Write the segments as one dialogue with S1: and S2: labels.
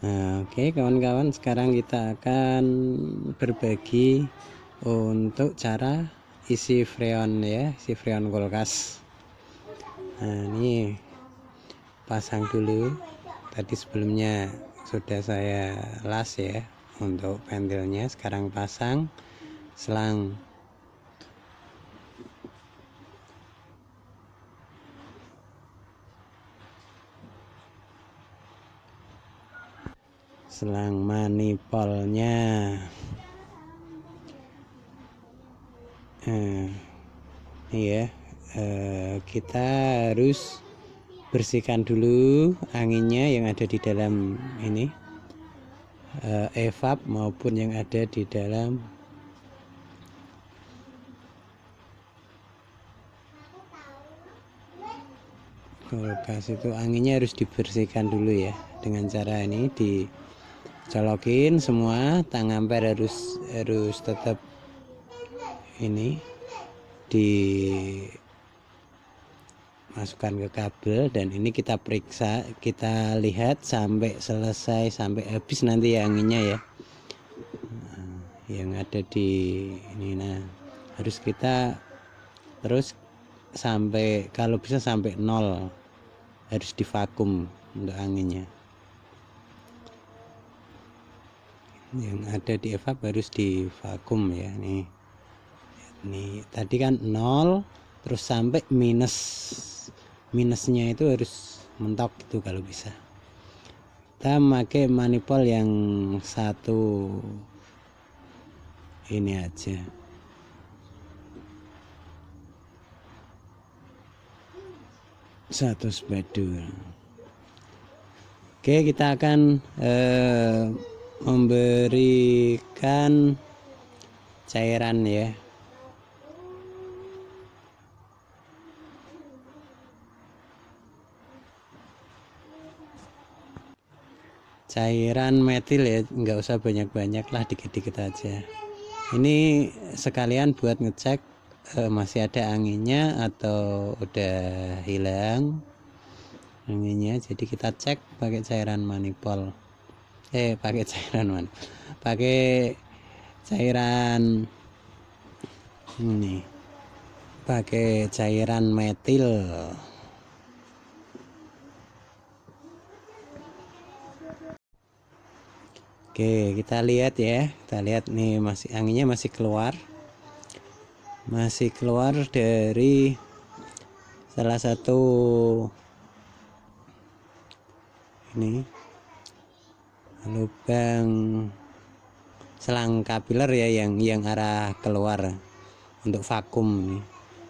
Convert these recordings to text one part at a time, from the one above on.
S1: Nah, oke kawan-kawan, sekarang kita akan berbagi untuk cara isi freon ya, isi freon kulkas. Nah, ini pasang dulu. Tadi sebelumnya sudah saya las ya untuk pentilnya. Sekarang pasang selang. Selang manipolnya. Ini ya, kita harus bersihkan dulu anginnya yang ada di dalam ini, evap maupun yang ada di dalam kulkas. Itu anginnya harus dibersihkan dulu ya, dengan cara ini dicolokin semua. Tang ampere harus tetap ini dimasukkan ke kabel, dan ini kita periksa, kita lihat sampai selesai, sampai habis nanti ya anginnya ya, yang ada di ini. Nah, harus kita terus sampai, kalau bisa sampai 0, harus divakum untuk anginnya. Yang ada di evap harus divakum ya. Nih tadi kan 0 terus sampai minusnya itu harus mentok itu kalau bisa. Kita pakai manipol yang satu ini aja, satu spidol. Oke, kita akan memberikan cairan ya. Cairan metil ya, nggak usah banyak-banyak lah, dikit-dikit aja. Ini sekalian buat ngecek masih ada anginnya atau udah hilang anginnya. Jadi kita cek pakai cairan manipol, pakai cairan pakai cairan ini, pakai cairan metil. Oke, kita lihat ya, kita lihat nih, masih anginnya masih keluar dari salah satu ini lubang selang kapiler ya, yang arah keluar untuk vakum nih.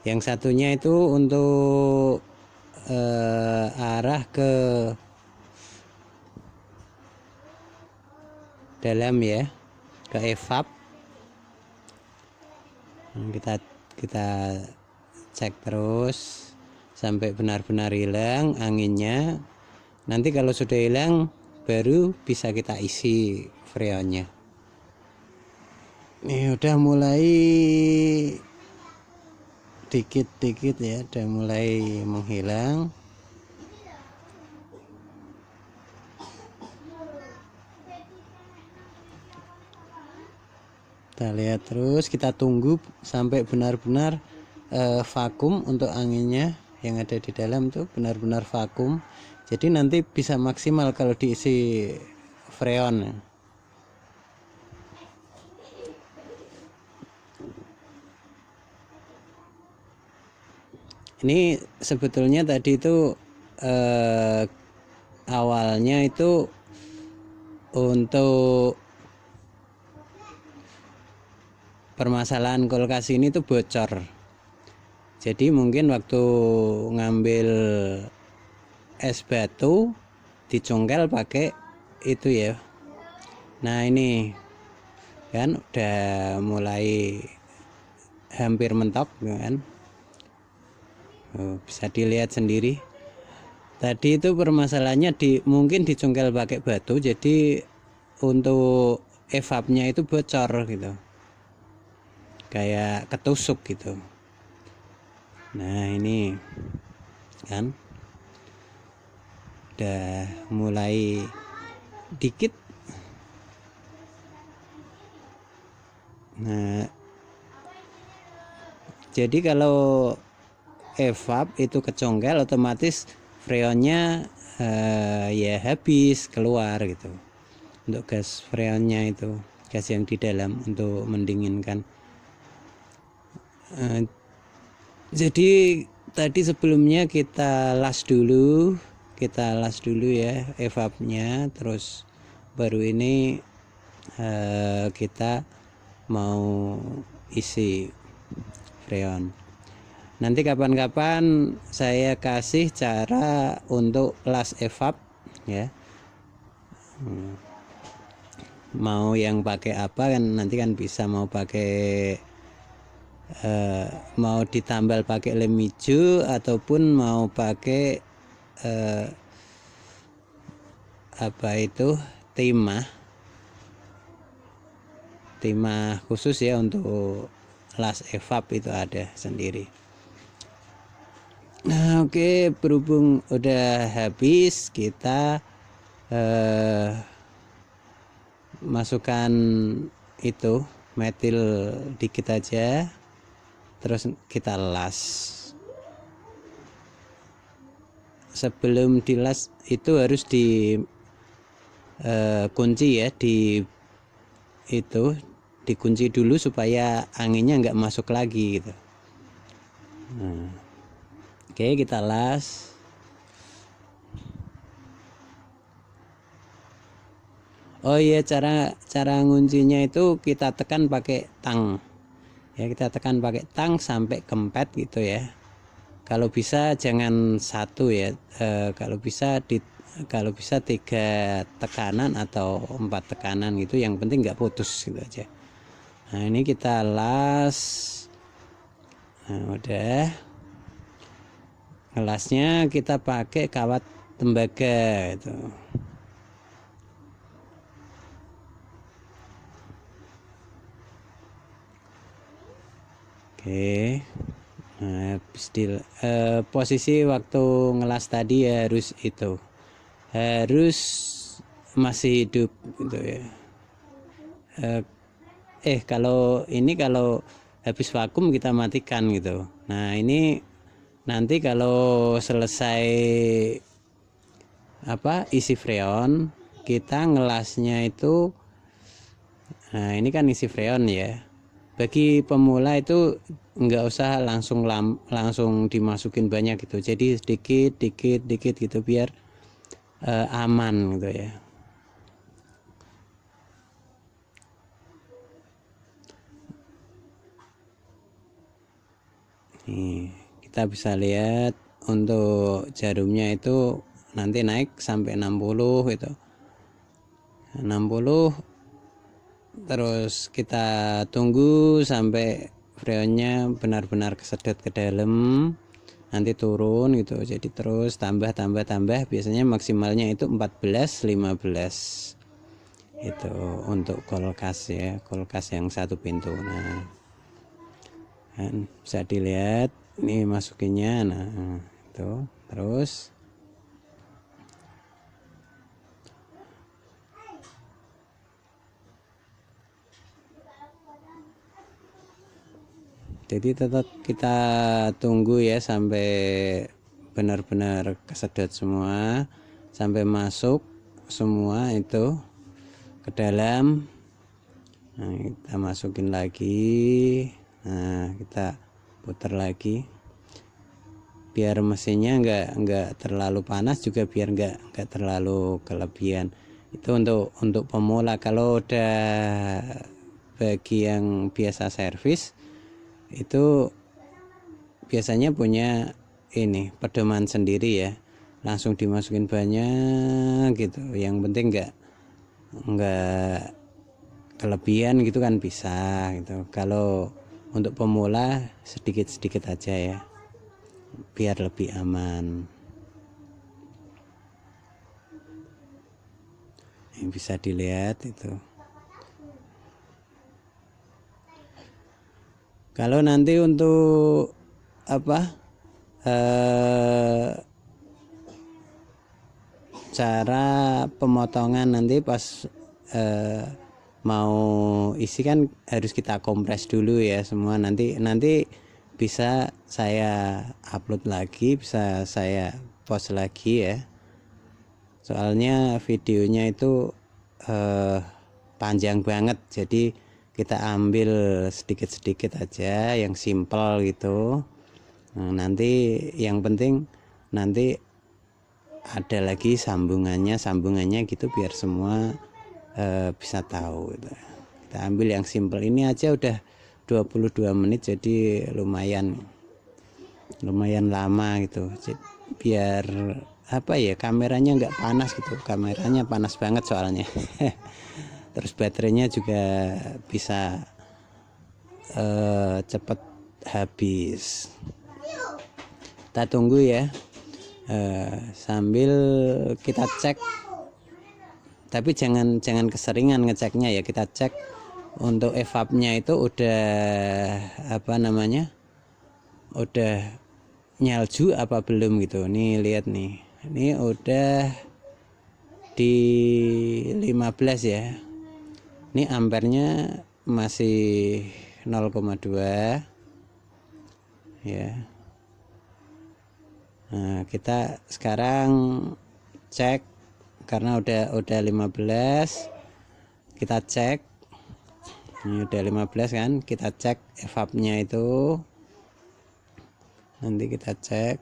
S1: Yang satunya itu untuk arah ke dalam ya, ke evap. Kita cek terus sampai benar-benar hilang anginnya. Nanti kalau sudah hilang baru bisa kita isi freonnya. Ini udah mulai dikit-dikit ya, udah mulai menghilang. Kita lihat terus, kita tunggu sampai benar-benar vakum untuk anginnya yang ada di dalam tuh, benar-benar vakum. Jadi nanti bisa maksimal kalau diisi freon. Ini sebetulnya tadi itu awalnya itu untuk permasalahan kulkas ini tuh bocor. Jadi mungkin waktu ngambil es batu dicongkel pakai itu ya. Nah ini kan udah mulai hampir mentok kan. Bisa dilihat sendiri. Tadi itu permasalahannya mungkin dicongkel pakai batu, jadi untuk evapnya itu bocor gitu, kayak ketusuk gitu. Nah ini kan udah mulai dikit. Nah, jadi kalau evap itu kecongkel, otomatis freonnya ya habis keluar gitu. Untuk gas freonnya itu, gas yang di dalam untuk mendinginkan. Jadi tadi sebelumnya kita las dulu ya evapnya, terus baru ini kita mau isi freon. Nanti kapan-kapan saya kasih cara untuk las evap ya. Mau yang pakai apa kan nanti kan bisa, mau pakai mau ditambal pakai lem hijau ataupun mau pakai apa itu timah khusus ya untuk las evap, itu ada sendiri. Nah oke, berhubung udah habis, kita masukkan itu metil dikit aja, terus kita las. Sebelum dilas itu harus di kunci ya, dikunci dulu supaya anginnya nggak masuk lagi gitu. Nah, oke, kita las. Oh iya, cara nguncinya itu kita tekan pakai tang ya, kita tekan pakai tang sampai kempet gitu ya. Kalau bisa jangan satu ya, kalau bisa 3 tekanan atau 4 tekanan gitu, yang penting nggak putus gitu aja. Nah ini kita las. Nah udah, ngelasnya kita pakai kawat tembaga itu. Oke. Nah, posisi waktu ngelas tadi ya harus masih hidup gitu ya. Kalau habis vakum kita matikan gitu. Nah ini nanti kalau selesai isi freon, kita ngelasnya itu, nah ini kan isi freon ya. Bagi pemula itu nggak usah langsung dimasukin banyak gitu, jadi dikit gitu biar aman gitu ya. Nih, kita bisa lihat untuk jarumnya itu nanti naik sampai 60 gitu. 60, terus kita tunggu sampai freonnya benar-benar kesedot ke dalam, nanti turun gitu. Jadi terus tambah, biasanya maksimalnya itu 14-15 itu untuk kulkas ya, kulkas yang 1 pintu. Nah kan bisa dilihat ini masukinnya. Nah itu terus jadi tetap kita tunggu ya sampai benar-benar kesedot semua, sampai masuk semua itu ke dalam. Nah kita masukin lagi. Nah kita putar lagi biar mesinnya nggak terlalu panas, juga biar nggak terlalu kelebihan. Itu untuk pemula. Kalau udah bagi yang biasa servis itu biasanya punya ini pedoman sendiri ya, langsung dimasukin banyak gitu, yang penting nggak kelebihan gitu kan bisa gitu. Kalau untuk pemula sedikit aja ya biar lebih aman. Yang bisa dilihat itu. Kalau nanti untuk cara pemotongan nanti pas mau isi kan harus kita kompres dulu ya semua, nanti bisa saya upload lagi, bisa saya post lagi ya, soalnya videonya itu panjang banget, jadi kita ambil sedikit-sedikit aja yang simple gitu. Nah, nanti yang penting nanti ada lagi sambungannya gitu biar semua bisa tahu gitu. Kita ambil yang simple ini aja udah 22 menit, jadi lumayan lama gitu. Jadi, biar apa ya, kameranya nggak panas gitu, kameranya panas banget soalnya. Terus baterainya juga bisa cepet habis. Kita tunggu ya, sambil kita cek, tapi jangan keseringan ngeceknya ya. Kita cek untuk evapnya itu udah udah nyalju apa belum gitu. Nih lihat nih, ini udah di 15 ya. Ini ampernya masih 0,2 ya. Nah, kita sekarang cek karena udah 15, kita cek. Ini udah 15 kan, kita cek evapnya itu. Nanti kita cek.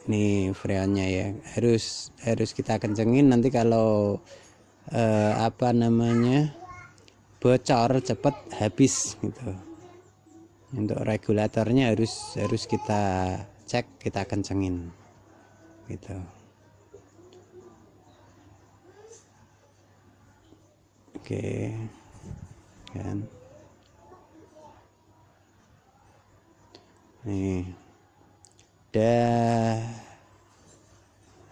S1: Ini freonnya ya, harus kita kencengin, nanti kalau bocor cepet habis gitu. Untuk regulatornya harus kita cek, kita kencengin gitu. Oke kan, nih udah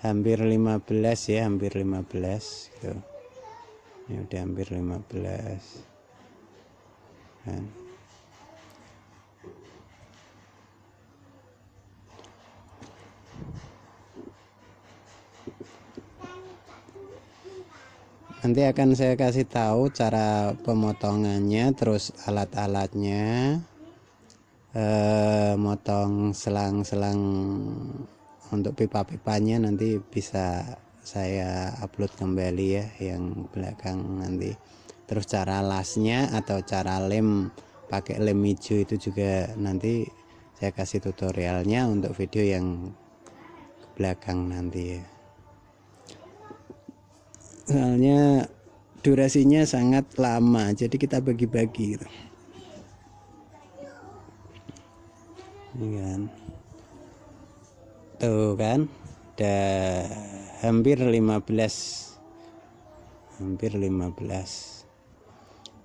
S1: hampir 15 ya, hampir 15 gitu. Ini udah hampir 15 kan. Nanti akan saya kasih tahu cara pemotongannya, terus alat-alatnya, motong selang-selang untuk pipa-pipanya nanti bisa saya upload kembali ya, yang belakang nanti. Terus cara lasnya atau cara lem pakai lem hijau itu juga nanti saya kasih tutorialnya untuk video yang belakang nanti ya. Soalnya durasinya sangat lama, jadi kita bagi-bagi gitu. Ini kan, tuh kan, udah hampir 15.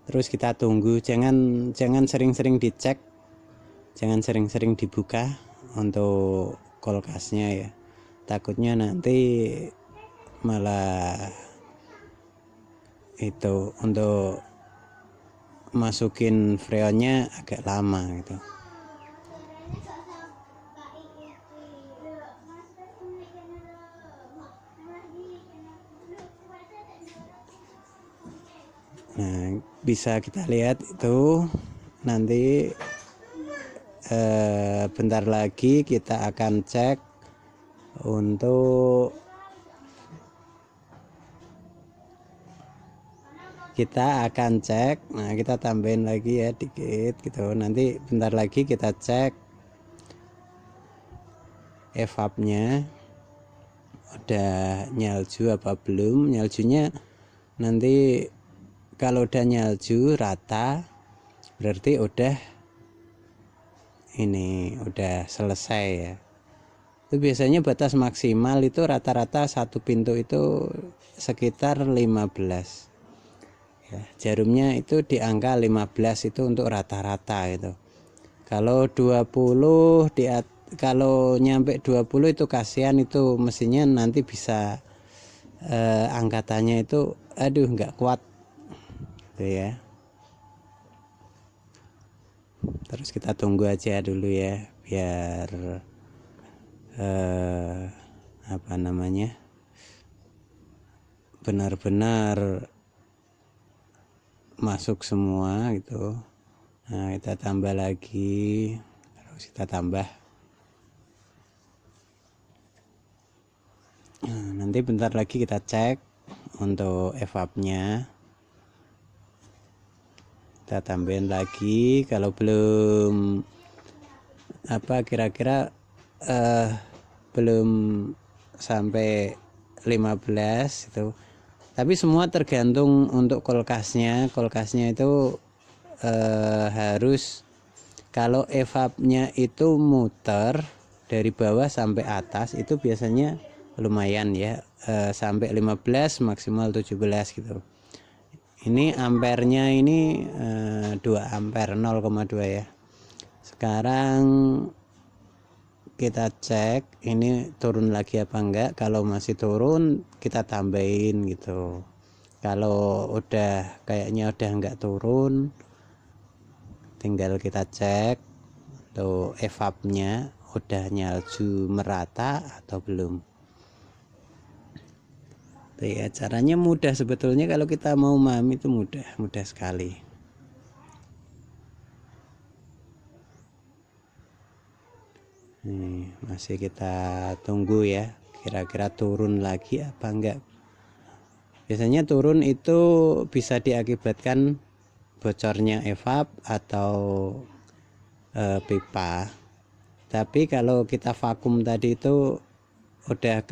S1: Terus kita tunggu, jangan sering-sering dicek, jangan sering-sering dibuka untuk kulkasnya ya, takutnya nanti malah itu untuk masukin freonnya agak lama gitu. Nah, bisa kita lihat itu nanti bentar lagi kita akan cek untuk nah kita tambahin lagi ya dikit gitu. Nanti bentar lagi kita cek evapnya udah nyalju apa belum. Nyaljunya nanti kalau udah nyalju rata berarti udah selesai ya. Itu biasanya batas maksimal itu rata-rata satu pintu itu sekitar 15 ya, jarumnya itu di angka 15 itu untuk rata-rata gitu. Kalau 20 kalau nyampe 20 itu kasihan, itu mesinnya nanti bisa angkatannya itu nggak kuat gitu ya. Terus kita tunggu aja dulu ya, biar apa namanya, benar-benar masuk semua gitu. Nah, kita tambah lagi, terus kita tambah. Nah, nanti bentar lagi kita cek untuk evapnya, kita tambahin lagi. Kalau belum apa, kira-kira belum sampai 15 itu, tapi semua tergantung untuk kulkasnya itu harus, kalau evapnya itu muter dari bawah sampai atas itu biasanya lumayan ya, sampai 15 maksimal 17 gitu. Ini ampernya ini 2 ampere, 0,2 ya. Sekarang kita cek ini turun lagi apa enggak. Kalau masih turun kita tambahin gitu. Kalau udah kayaknya udah enggak turun, tinggal kita cek tuh evapnya udah nyalju merata atau belum. Tuh ya, caranya mudah sebetulnya, kalau kita mau memahami itu mudah sekali. Nih, masih kita tunggu ya, kira-kira turun lagi apa enggak. Biasanya turun itu bisa diakibatkan bocornya evap atau pipa. Tapi kalau kita vakum tadi itu udah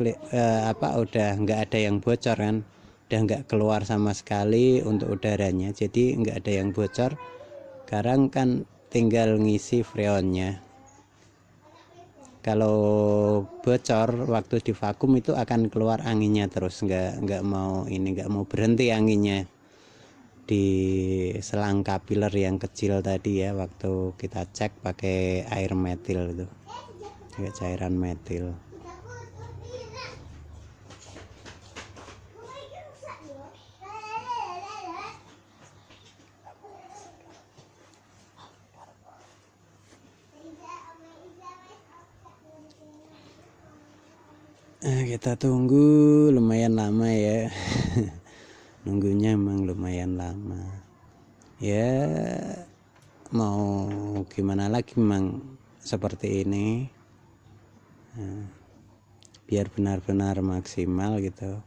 S1: udah nggak ada yang bocor kan, udah nggak keluar sama sekali untuk udaranya, jadi nggak ada yang bocor. Sekarang kan tinggal ngisi freonnya. Kalau bocor waktu di vakum itu akan keluar anginnya terus, nggak mau berhenti anginnya di selang kapiler yang kecil tadi ya, waktu kita cek pakai air metil itu, kayak cairan metil. Kita tunggu lumayan lama ya. Nunggunya emang lumayan lama ya, mau gimana lagi, memang seperti ini. Biar benar-benar maksimal gitu.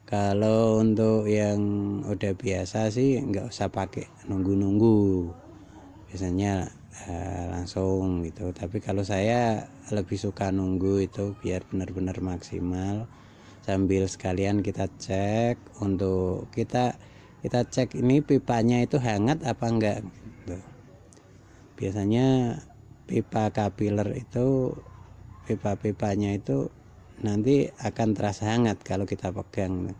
S1: Kalau untuk yang udah biasa sih nggak usah pakai nunggu-nunggu, biasanya langsung gitu. Tapi kalau saya lebih suka nunggu itu biar benar-benar maksimal, sambil sekalian kita cek untuk kita cek ini pipanya itu hangat apa enggak gitu. Biasanya pipa kapiler itu, pipa-pipanya itu nanti akan terasa hangat kalau kita pegang.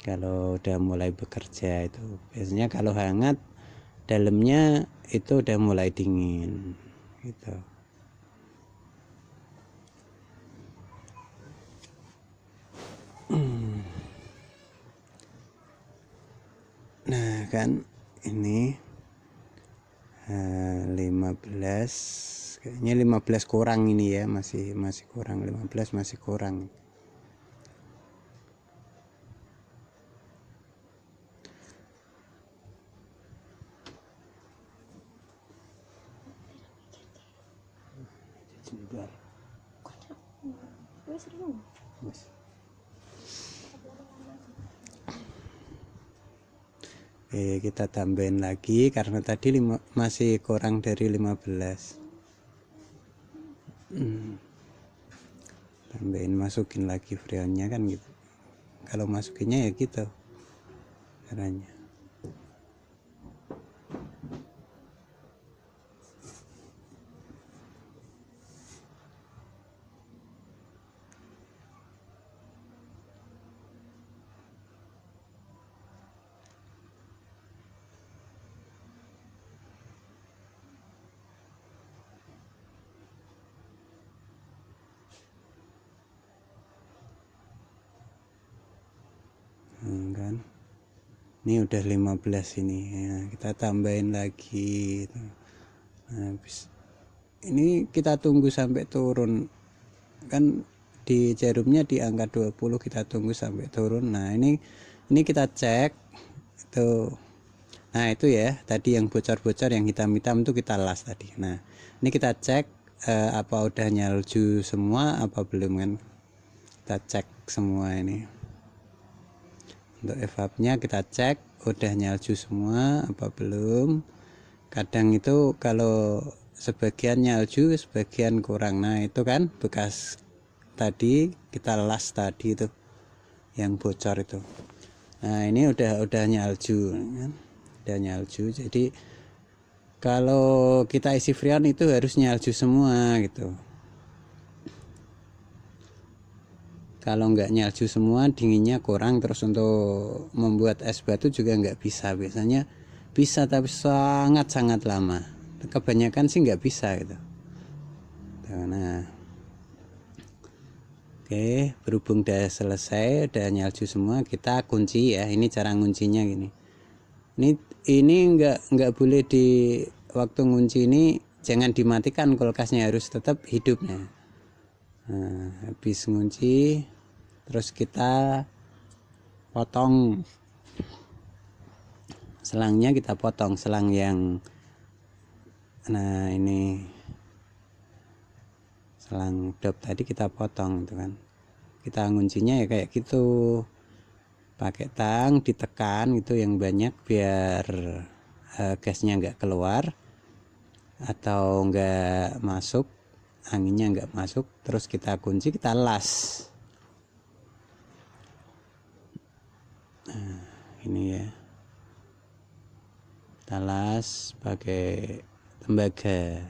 S1: Kalau udah mulai bekerja itu biasanya, kalau hangat dalamnya itu udah mulai dingin gitu. Nah kan ini 15, kayaknya 15 kurang ini ya, masih kurang, 15 masih kurang. Oke, kita tambahin lagi karena tadi masih kurang dari 15. Tambahin, masukin lagi freonnya kan gitu. Kalau masukinnya ya gitu caranya. Kan ini udah 15 ini ya, kita tambahin lagi gitu. Nah, ini kita tunggu sampai turun, kan di jarumnya di angka 20, kita tunggu sampai turun. Nah ini kita cek itu. Nah itu ya tadi yang bocor-bocor yang hitam-hitam itu kita las tadi. Nah ini kita cek apa udah nyalju semua apa belum kan, kita cek semua ini. Untuk evapnya kita cek udah nyalju semua apa belum. Kadang itu kalau sebagian nyalju sebagian kurang, nah itu kan bekas tadi kita las tadi itu yang bocor itu. Nah ini udah nyalju kan? Udah nyalju, jadi kalau kita isi freon itu harus nyalju semua gitu. Kalau nggak nyalju semua dinginnya kurang, terus untuk membuat es batu juga nggak bisa. Biasanya bisa tapi sangat lama, kebanyakan sih nggak bisa gitu. Nah oke, berhubung udah selesai, udah nyalju semua, kita kunci ya. Ini cara nguncinya gini. Ini nggak boleh di waktu ngunci ini, jangan dimatikan kulkasnya, harus tetap hidup. Nah habis ngunci terus kita potong selangnya, kita potong selang yang nah ini selang dop tadi kita potong itu kan. Kita nguncinya ya kayak gitu, pakai tang ditekan itu yang banyak biar gasnya nggak keluar atau nggak masuk, anginnya nggak masuk. Terus kita kunci, kita las. Nah ini ya, kita las pakai tembaga.